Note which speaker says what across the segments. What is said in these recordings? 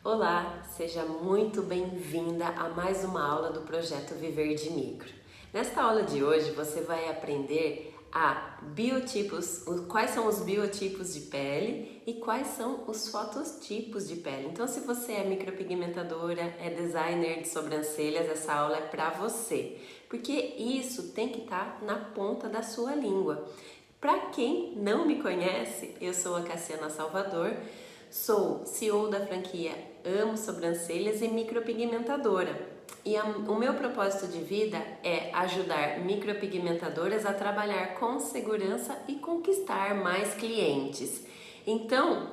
Speaker 1: Olá, seja muito bem-vinda a mais uma aula do projeto Viver de Micro. Nesta aula de hoje você vai aprender quais são os biotipos de pele e quais são os fototipos de pele. Então, se você é micropigmentadora, é designer de sobrancelhas, essa aula é para você, porque isso tem que estar na ponta da sua língua. Para quem não me conhece, eu sou a Cassiana Salvador, sou CEO da franquia Amo Sobrancelhas e micropigmentadora. O meu propósito de vida é ajudar micropigmentadoras a trabalhar com segurança e conquistar mais clientes. Então,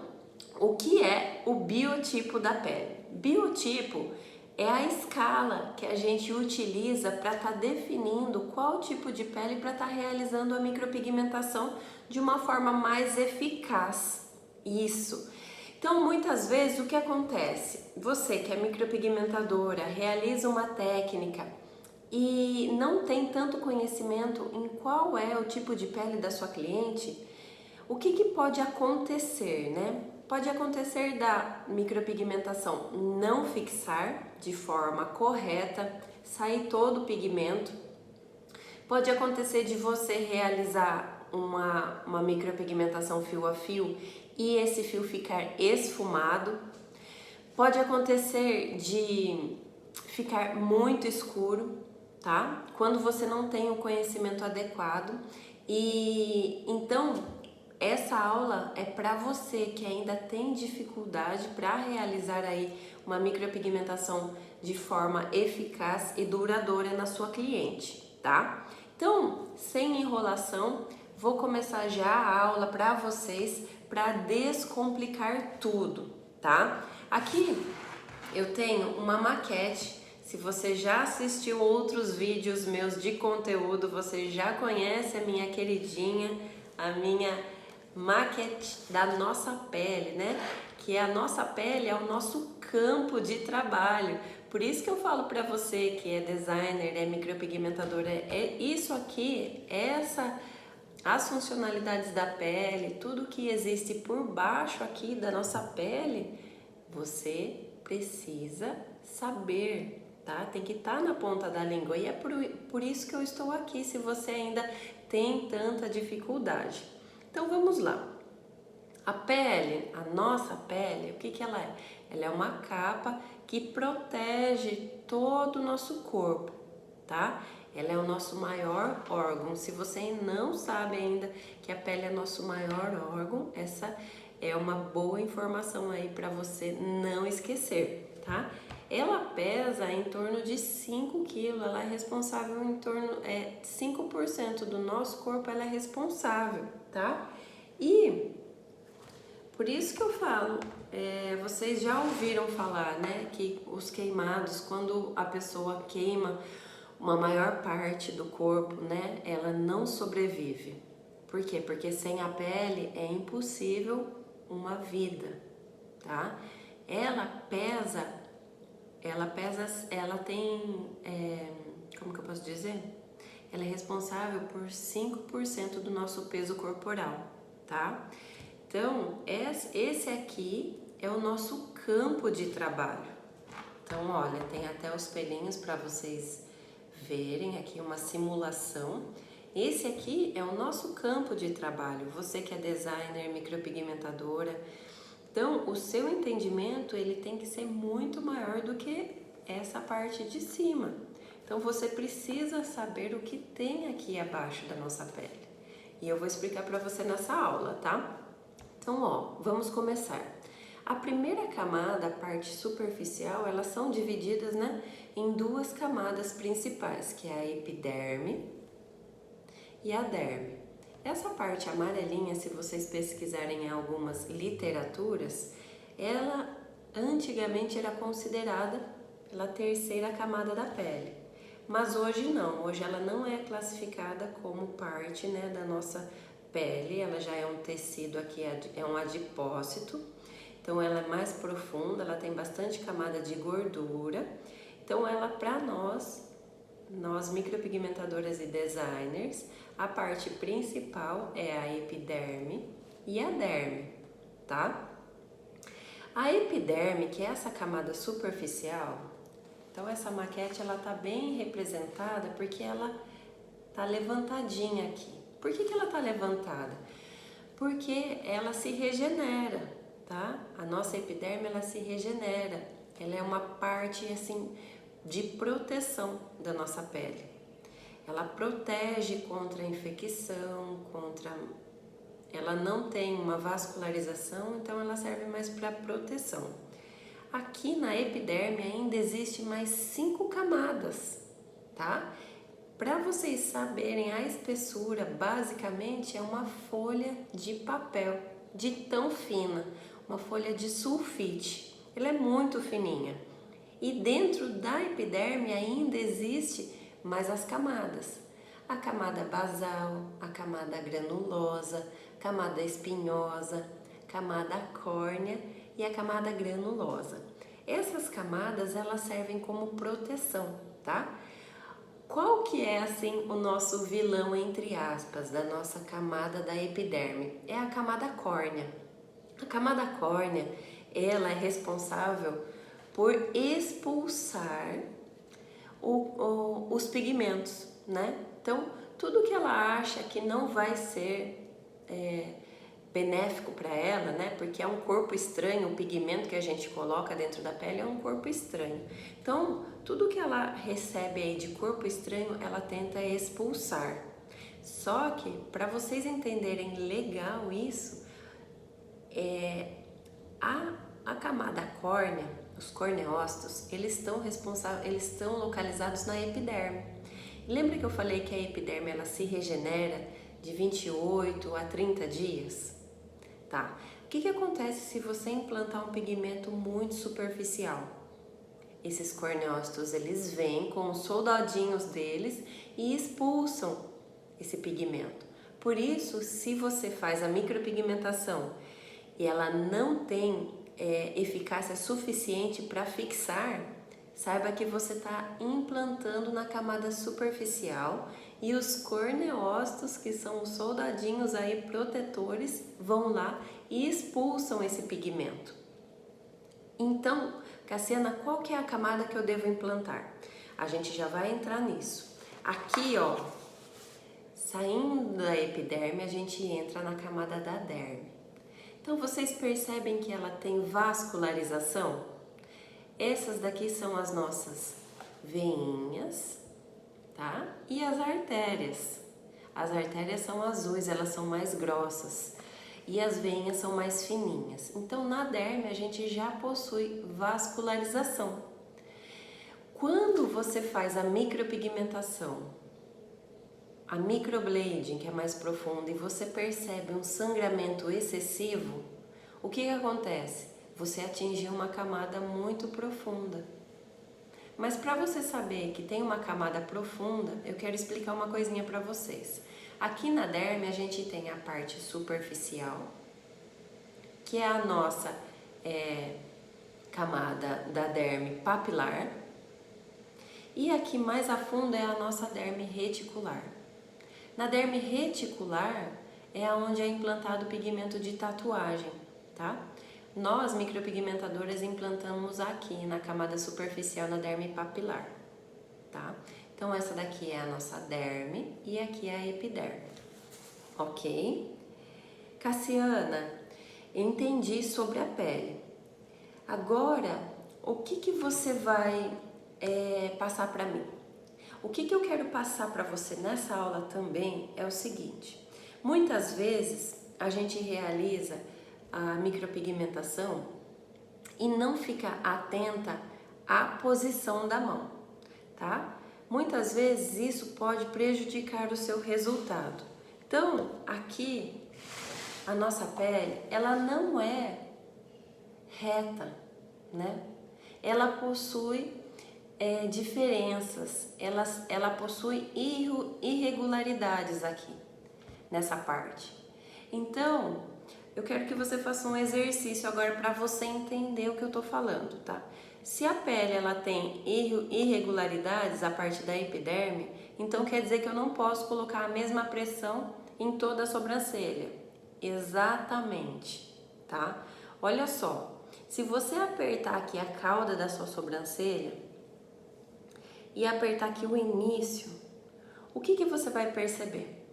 Speaker 1: o que é o biotipo da pele? Biotipo é a escala que a gente utiliza para estar definindo qual tipo de pele para estar realizando a micropigmentação de uma forma mais eficaz. Isso. Então, muitas vezes, o que acontece? Você que é micropigmentadora, realiza uma técnica e não tem tanto conhecimento em qual é o tipo de pele da sua cliente, o que pode acontecer, né? Pode acontecer da micropigmentação não fixar de forma correta, sair todo o pigmento. Pode acontecer de você realizar uma micropigmentação fio a fio e esse fio ficar esfumado. Pode acontecer de ficar muito escuro, tá? Quando você não tem o conhecimento adequado. E então essa aula é para você que ainda tem dificuldade para realizar aí uma micropigmentação de forma eficaz e duradoura na sua cliente, tá? Então, sem enrolação, vou começar já a aula para vocês para descomplicar tudo, tá? Aqui eu tenho uma maquete. Se você já assistiu outros vídeos meus de conteúdo, você já conhece a minha queridinha, a minha maquete da nossa pele, né? Que a nossa pele é o nosso campo de trabalho. Por isso que eu falo para você que é designer, é micropigmentadora, é isso aqui, as funcionalidades da pele, tudo que existe por baixo aqui da nossa pele, você precisa saber, tá? Tem que estar na ponta da língua e é por isso que eu estou aqui, se você ainda tem tanta dificuldade. Então vamos lá. A pele, a nossa pele, o que ela é? Ela é uma capa que protege todo o nosso corpo, tá? Ela é o nosso maior órgão. Se você não sabe ainda que a pele é nosso maior órgão, essa é uma boa informação aí para você não esquecer, tá? Ela pesa em torno de 5 quilos, ela é responsável em torno, 5% do nosso corpo ela é responsável, tá? E por isso que eu falo, vocês já ouviram falar, né, que os queimados, quando a pessoa queima uma maior parte do corpo, né, ela não sobrevive. Por quê? Porque sem a pele é impossível uma vida, tá? Ela pesa, ela tem, como que eu posso dizer? Ela é responsável por 5% do nosso peso corporal, tá? Então, esse aqui é o nosso campo de trabalho. Então, olha, tem até os pelinhos para vocês verem aqui uma simulação. Esse aqui é o nosso campo de trabalho. Você que é designer, micropigmentadora. Então, o seu entendimento, ele tem que ser muito maior do que essa parte de cima. Então, você precisa saber o que tem aqui abaixo da nossa pele. E eu vou explicar para você nessa aula, tá? Então, ó, vamos começar. A primeira camada, a parte superficial, elas são divididas, né, em duas camadas principais, que é a epiderme e a derme. Essa parte amarelinha, se vocês pesquisarem em algumas literaturas, ela antigamente era considerada pela terceira camada da pele. Mas hoje não, hoje ela não é classificada como parte, né, da nossa pele, ela já é um tecido aqui, é um adipócito, então ela é mais profunda, ela tem bastante camada de gordura, então ela para nós micropigmentadoras e designers, a parte principal é a epiderme e a derme, tá? A epiderme, que é essa camada superficial, então essa maquete ela tá bem representada porque ela tá levantadinha aqui. Por que ela tá levantada? Porque ela se regenera, tá? A nossa epiderme ela se regenera. Ela é uma parte assim de proteção da nossa pele. Ela protege contra a infecção, ela não tem uma vascularização, então ela serve mais para proteção. Aqui na epiderme ainda existe mais 5 camadas, tá? Para vocês saberem a espessura, basicamente é uma folha de papel, de tão fina, uma folha de sulfite. Ela é muito fininha. E dentro da epiderme ainda existe mais as camadas. A camada basal, a camada granulosa, camada espinhosa, camada córnea e a camada granulosa. Essas camadas elas servem como proteção, tá? Qual que é assim o nosso vilão entre aspas da nossa camada da epiderme? É a camada córnea. A camada córnea, ela é responsável por expulsar os pigmentos, né? Então, tudo que ela acha que não vai ser benéfico para ela, né? Porque é um corpo estranho, o pigmento que a gente coloca dentro da pele é um corpo estranho. Então, tudo que ela recebe aí de corpo estranho, ela tenta expulsar. Só que, para vocês entenderem legal isso, a camada córnea, os corneócitos, eles estão localizados na epiderme. Lembra que eu falei que a epiderme ela se regenera de 28 a 30 dias? Tá. O que acontece se você implantar um pigmento muito superficial? Esses corneócitos, eles vêm com os soldadinhos deles e expulsam esse pigmento. Por isso, se você faz a micropigmentação e ela não tem eficácia suficiente para fixar, saiba que você está implantando na camada superficial e os corneócitos, que são os soldadinhos aí protetores, vão lá e expulsam esse pigmento. Então, Cassiana, qual que é a camada que eu devo implantar? A gente já vai entrar nisso. Aqui, ó, saindo da epiderme, a gente entra na camada da derme. Então, vocês percebem que ela tem vascularização? Essas daqui são as nossas veinhas, tá? E as artérias. As artérias são azuis, elas são mais grossas. E as veinhas são mais fininhas. Então, na derme, a gente já possui vascularização. Quando você faz a micropigmentação, a microblading, que é mais profunda, e você percebe um sangramento excessivo, o que acontece? Você atingiu uma camada muito profunda. Mas para você saber que tem uma camada profunda, eu quero explicar uma coisinha para vocês. Aqui na derme a gente tem a parte superficial, que é a nossa camada da derme papilar, e aqui mais a fundo é a nossa derme reticular. Na derme reticular é onde é implantado o pigmento de tatuagem, tá? Nós, micropigmentadoras, implantamos aqui na camada superficial na derme papilar, tá? Então, essa daqui é a nossa derme e aqui é a epiderme, ok? Cassiana, entendi sobre a pele. Agora, o que você vai passar para mim? O que eu quero passar para você nessa aula também é o seguinte. Muitas vezes a gente realiza a micropigmentação e não fica atenta à posição da mão, tá? Muitas vezes isso pode prejudicar o seu resultado. Então, aqui, a nossa pele, ela não é reta, né? Ela possui diferenças, ela possui irregularidades aqui, nessa parte. Então, eu quero que você faça um exercício agora para você entender o que eu tô falando, tá? Se a pele ela tem irregularidades a parte da epiderme, então quer dizer que eu não posso colocar a mesma pressão em toda a sobrancelha. Exatamente, tá? Olha só, Se você apertar aqui a cauda da sua sobrancelha e apertar aqui o início, o que você vai perceber?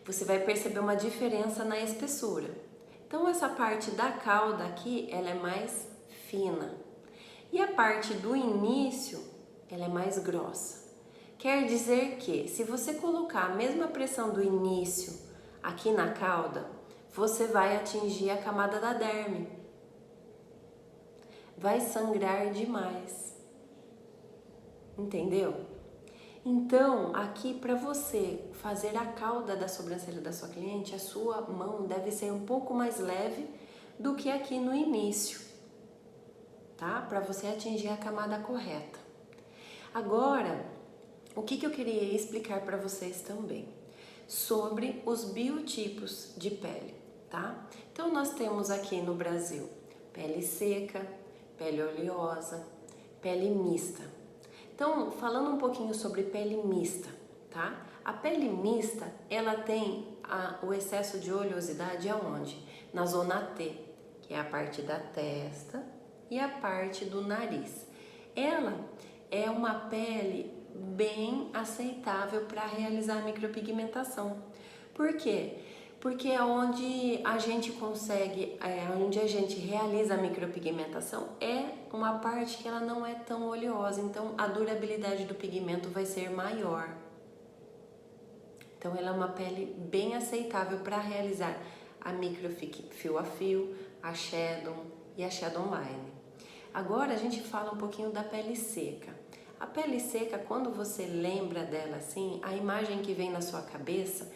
Speaker 1: Você vai perceber uma diferença na espessura. Então essa parte da cauda aqui, ela é mais fina. E a parte do início, ela é mais grossa. Quer dizer que se você colocar a mesma pressão do início aqui na cauda, você vai atingir a camada da derme. Vai sangrar demais. Entendeu? Então, aqui para você fazer a cauda da sobrancelha da sua cliente, a sua mão deve ser um pouco mais leve do que aqui no início, tá? Para você atingir a camada correta. Agora, o que eu queria explicar para vocês também? Sobre os biotipos de pele, tá? Então, nós temos aqui no Brasil pele seca, pele oleosa, pele mista. Então, falando um pouquinho sobre pele mista, tá? A pele mista, ela tem o excesso de oleosidade aonde? Na zona T, que é a parte da testa e a parte do nariz. Ela é uma pele bem aceitável para realizar a micropigmentação. Por quê? Porque é onde a gente consegue, onde a gente realiza a micropigmentação é uma parte que ela não é tão oleosa, então a durabilidade do pigmento vai ser maior. Então ela é uma pele bem aceitável para realizar a microfio a fio, a shadow e a shadow line. Agora a gente fala um pouquinho da pele seca. A pele seca, quando você lembra dela assim, a imagem que vem na sua cabeça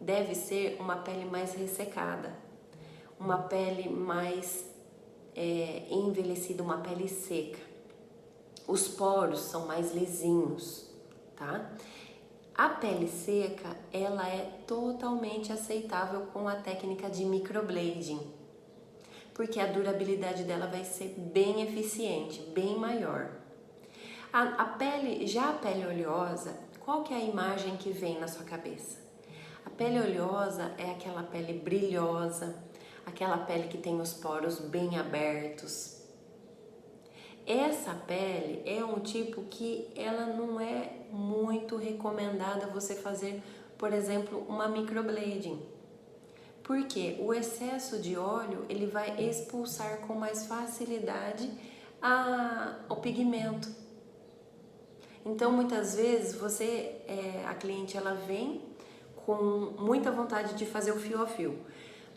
Speaker 1: deve ser uma pele mais ressecada, uma pele mais envelhecida, uma pele seca. Os poros são mais lisinhos, tá? A pele seca, ela é totalmente aceitável com a técnica de microblading, porque a durabilidade dela vai ser bem eficiente, bem maior. A pele oleosa, qual que é a imagem que vem na sua cabeça? A pele oleosa é aquela pele brilhosa, aquela pele que tem os poros bem abertos. Essa pele é um tipo que ela não é muito recomendada você fazer, por exemplo, uma microblading. Porque o excesso de óleo, ele vai expulsar com mais facilidade o pigmento. Então, muitas vezes, a cliente, ela vem com muita vontade de fazer o fio a fio.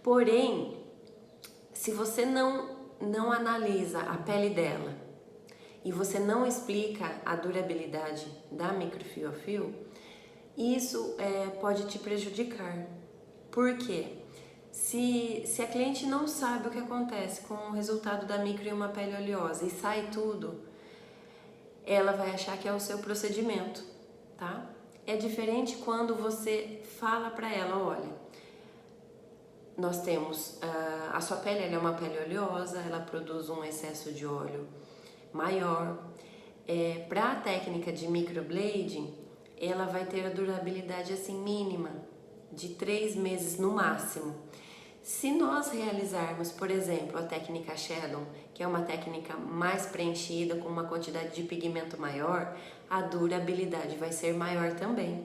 Speaker 1: Porém, se você não analisa a pele dela e você não explica a durabilidade da microfio a fio, isso pode te prejudicar. Por quê? Se a cliente não sabe o que acontece com o resultado da micro em uma pele oleosa e sai tudo, ela vai achar que é o seu procedimento, tá? É diferente quando você fala para ela, olha, nós temos, a sua pele ela é uma pele oleosa, ela produz um excesso de óleo maior. Para a técnica de microblading, ela vai ter a durabilidade assim mínima, de 3 meses no máximo. Se nós realizarmos, por exemplo, a técnica Shadow, que é uma técnica mais preenchida, com uma quantidade de pigmento maior, a durabilidade vai ser maior também.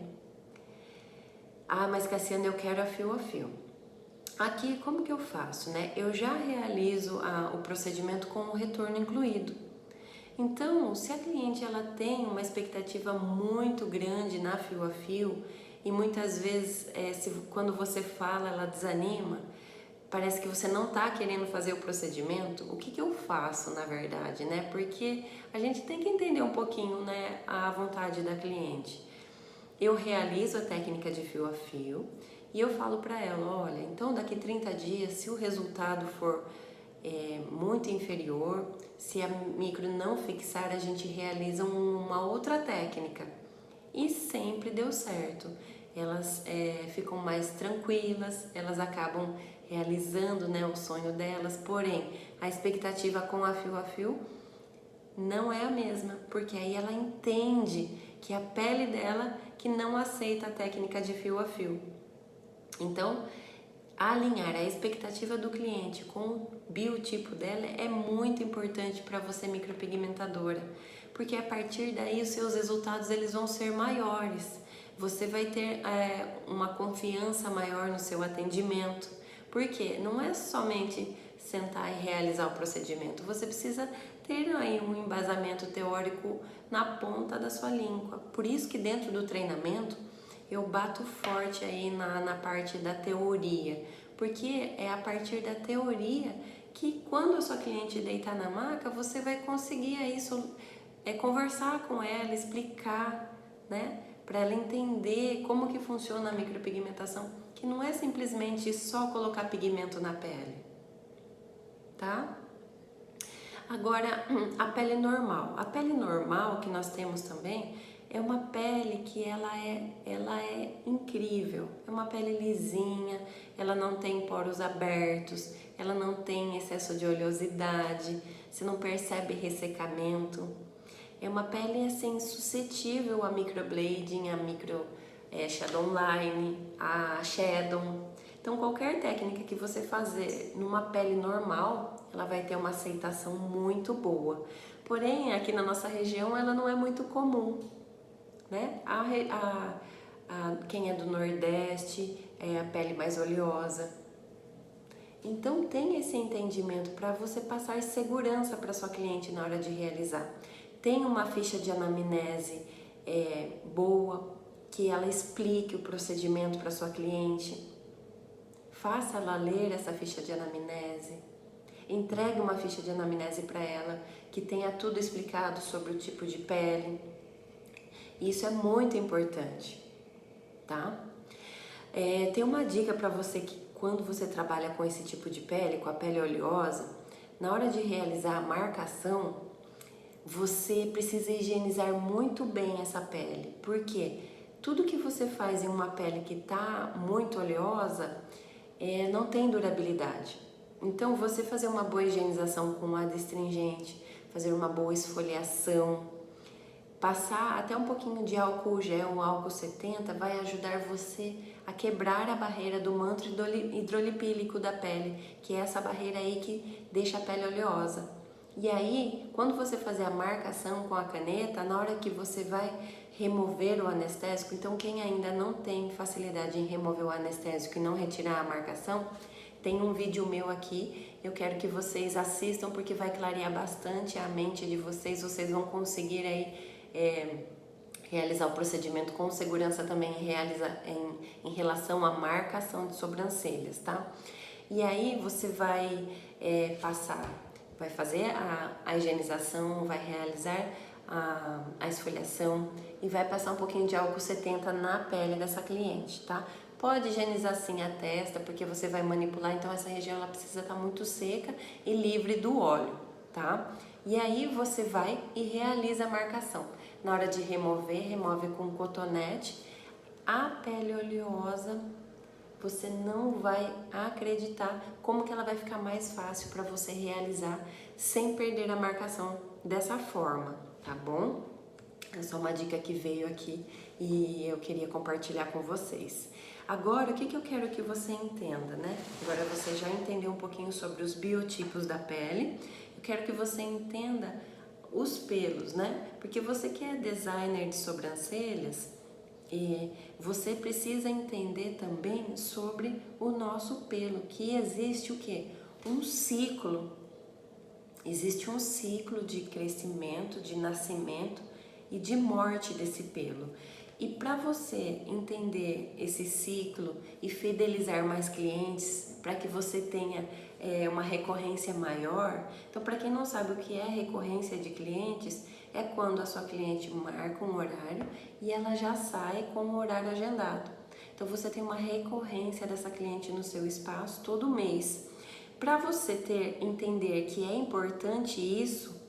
Speaker 1: Ah, mas Cassiana, eu quero a fio a fio. Aqui, como que eu faço, né? Eu já realizo o procedimento com o retorno incluído. Então, se a cliente ela tem uma expectativa muito grande na fio a fio, e muitas vezes, quando você fala, ela desanima, parece que você não está querendo fazer o procedimento, o que eu faço, na verdade, né? Porque a gente tem que entender um pouquinho, né, a vontade da cliente. Eu realizo a técnica de fio a fio e eu falo para ela, olha, então daqui 30 dias, se o resultado for muito inferior, se a micro não fixar, a gente realiza uma outra técnica. E sempre deu certo. Elas ficam mais tranquilas, elas acabam realizando, né, o sonho delas, porém a expectativa com a fio não é a mesma, porque aí ela entende que a pele dela que não aceita a técnica de fio a fio. Então, alinhar a expectativa do cliente com o biotipo dela é muito importante para você, micropigmentadora, porque a partir daí os seus resultados eles vão ser maiores. Você vai ter uma confiança maior no seu atendimento, porque não é somente sentar e realizar o procedimento, você precisa ter aí um embasamento teórico na ponta da sua língua. Por isso que dentro do treinamento eu bato forte aí na parte da teoria, porque é a partir da teoria que quando a sua cliente deitar na maca, você vai conseguir aí conversar com ela, explicar, né? Para ela entender como que funciona a micropigmentação, que não é simplesmente só colocar pigmento na pele, tá? Agora, a pele normal. A pele normal que nós temos também é uma pele que ela é incrível. É uma pele lisinha, ela não tem poros abertos, ela não tem excesso de oleosidade, você não percebe ressecamento. É uma pele assim suscetível a microblading, a shadow line, a shadow. Então qualquer técnica que você fazer numa pele normal, ela vai ter uma aceitação muito boa. Porém, aqui na nossa região ela não é muito comum, né? Quem é do Nordeste é a pele mais oleosa. Então tem esse entendimento para você passar segurança para sua cliente na hora de realizar. Tem uma ficha de anamnese boa, que ela explique o procedimento para sua cliente. Faça ela ler essa ficha de anamnese. Entregue uma ficha de anamnese para ela, que tenha tudo explicado sobre o tipo de pele. Isso é muito importante, tá? Tem uma dica para você que quando você trabalha com esse tipo de pele, com a pele oleosa, na hora de realizar a marcação, você precisa higienizar muito bem essa pele, porque tudo que você faz em uma pele que está muito oleosa não tem durabilidade. Então, você fazer uma boa higienização com adstringente, fazer uma boa esfoliação, passar até um pouquinho de álcool gel, álcool 70, vai ajudar você a quebrar a barreira do manto hidrolipílico da pele, que é essa barreira aí que deixa a pele oleosa. E aí, quando você fazer a marcação com a caneta, na hora que você vai remover o anestésico, então quem ainda não tem facilidade em remover o anestésico e não retirar a marcação, tem um vídeo meu aqui, eu quero que vocês assistam porque vai clarear bastante a mente de vocês, vocês vão conseguir aí realizar o procedimento com segurança também em relação à marcação de sobrancelhas, tá? E aí você vai vai fazer a higienização, vai realizar a esfoliação e vai passar um pouquinho de álcool 70 na pele dessa cliente, tá? Pode higienizar sim a testa, porque você vai manipular, então essa região ela precisa estar muito seca e livre do óleo, tá? E aí você vai e realiza a marcação. Na hora de remover, remove com cotonete. A pele oleosa, você não vai acreditar como que ela vai ficar mais fácil para você realizar sem perder a marcação dessa forma, tá bom? É só uma dica que veio aqui e eu queria compartilhar com vocês. Agora, o que eu quero que você entenda, né? Agora você já entendeu um pouquinho sobre os biotipos da pele. Eu quero que você entenda os pelos, né? Porque você que é designer de sobrancelhas, você precisa entender também sobre o nosso pelo, que existe o quê? Um ciclo. Existe um ciclo de crescimento, de nascimento e de morte desse pelo. E para você entender esse ciclo e fidelizar mais clientes, para que você tenha uma recorrência maior, então para quem não sabe o que é recorrência de clientes, é quando a sua cliente marca um horário e ela já sai com o horário agendado. Então você tem uma recorrência dessa cliente no seu espaço todo mês. Para você entender que é importante isso,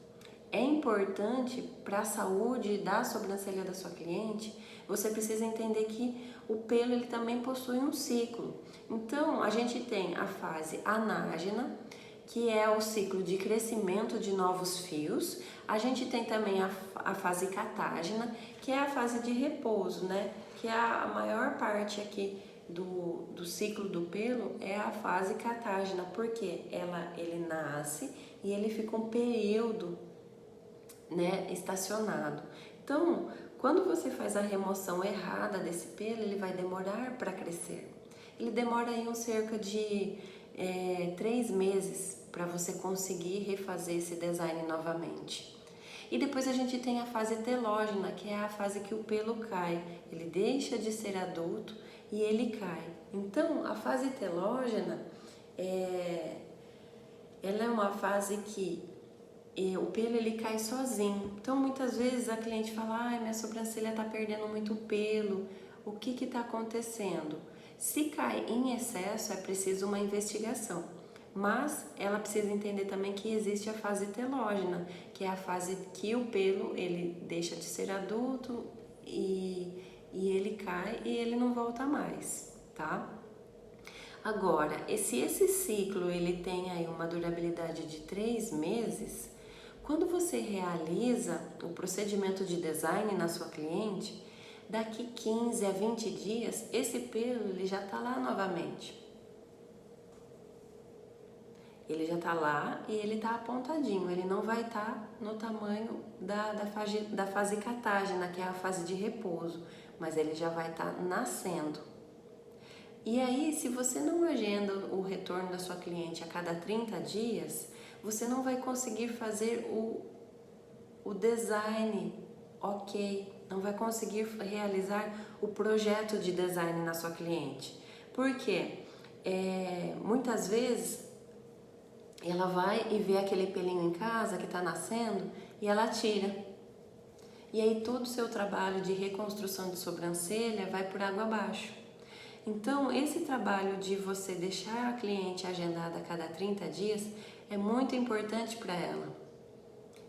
Speaker 1: é importante para a saúde da sobrancelha da sua cliente, você precisa entender que o pelo ele também possui um ciclo. Então, a gente tem a fase anágena, que é o ciclo de crescimento de novos fios. A gente tem também a fase catágena, que é a fase de repouso, né? Que é a maior parte aqui do ciclo do pelo é a fase catágena, porque ele nasce e ele fica um período, né, estacionado. Então, quando você faz a remoção errada desse pelo, ele vai demorar para crescer. Ele demora aí cerca de 3 meses para você conseguir refazer esse design novamente. E depois a gente tem a fase telógena, que é a fase que o pelo cai. Ele deixa de ser adulto e ele cai. Então, a fase telógena, ela é uma fase que o pelo ele cai sozinho. Então, muitas vezes a cliente fala, ai, minha sobrancelha está perdendo muito pelo. O que está acontecendo? Se cai em excesso, é preciso uma investigação. Mas ela precisa entender também que existe a fase telógena, que é a fase que o pelo ele deixa de ser adulto e ele cai e ele não volta mais, tá? Agora, se esse ciclo ele tem aí uma durabilidade de 3 meses, quando você realiza o procedimento de design na sua cliente, daqui 15 a 20 dias, esse pelo ele já está lá novamente. Ele já está lá e ele está apontadinho, ele não vai estar no tamanho da fase catágena, que é a fase de repouso, mas ele já vai estar nascendo. E aí, se você não agenda o retorno da sua cliente a cada 30 dias, você não vai conseguir fazer o design ok, não vai conseguir realizar o projeto de design na sua cliente. Por quê? Muitas vezes ela vai e vê aquele pelinho em casa que está nascendo e ela tira. E aí todo o seu trabalho de reconstrução de sobrancelha vai por água abaixo. Então, esse trabalho de você deixar a cliente agendada a cada 30 dias é muito importante para ela.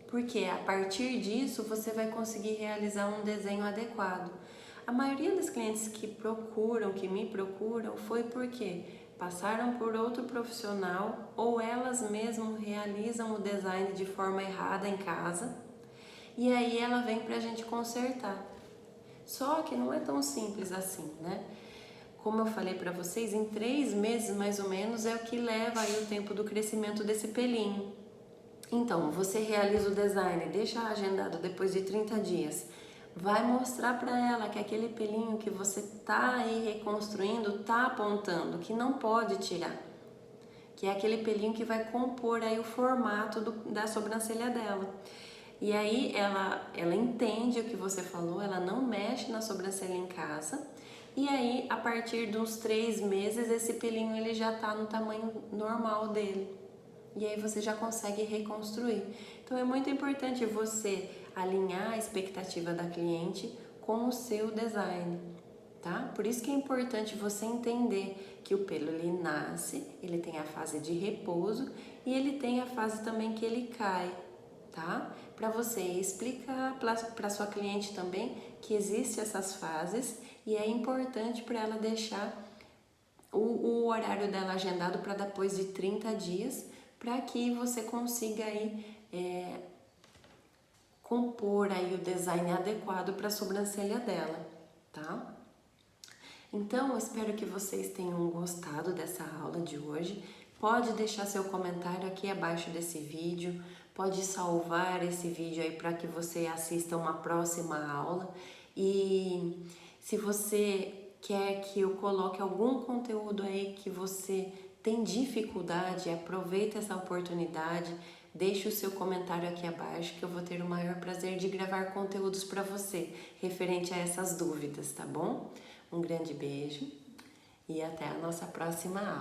Speaker 1: Porque a partir disso você vai conseguir realizar um desenho adequado. A maioria das clientes que me procuram, foi porque passaram por outro profissional ou elas mesmas realizam o design de forma errada em casa e aí ela vem pra gente consertar. Só que não é tão simples assim, né? Como eu falei para vocês, em 3 meses mais ou menos é o que leva aí o tempo do crescimento desse pelinho. Então, você realiza o design, deixa agendado depois de 30 dias. Vai mostrar para ela que aquele pelinho que você tá aí reconstruindo tá apontando, que não pode tirar. Que é aquele pelinho que vai compor aí o formato da sobrancelha dela. E aí ela entende o que você falou, ela não mexe na sobrancelha em casa. E aí, a partir de uns 3 meses, esse pelinho ele já tá no tamanho normal dele. E aí você já consegue reconstruir. Então é muito importante você alinhar a expectativa da cliente com o seu design, tá? Por isso que é importante você entender que o pelo ele nasce, ele tem a fase de repouso e ele tem a fase também que ele cai, tá? Para você explicar para sua cliente também que existem essas fases e é importante para ela deixar o horário dela agendado para depois de 30 dias, para que você consiga aí compor aí o design adequado para a sobrancelha dela, tá? Então, eu espero que vocês tenham gostado dessa aula de hoje. Pode deixar seu comentário aqui abaixo desse vídeo, pode salvar esse vídeo aí para que você assista uma próxima aula. E se você quer que eu coloque algum conteúdo aí que você tem dificuldade, aproveita essa oportunidade, deixe o seu comentário aqui abaixo que eu vou ter o maior prazer de gravar conteúdos para você referente a essas dúvidas, tá bom? Um grande beijo e até a nossa próxima aula.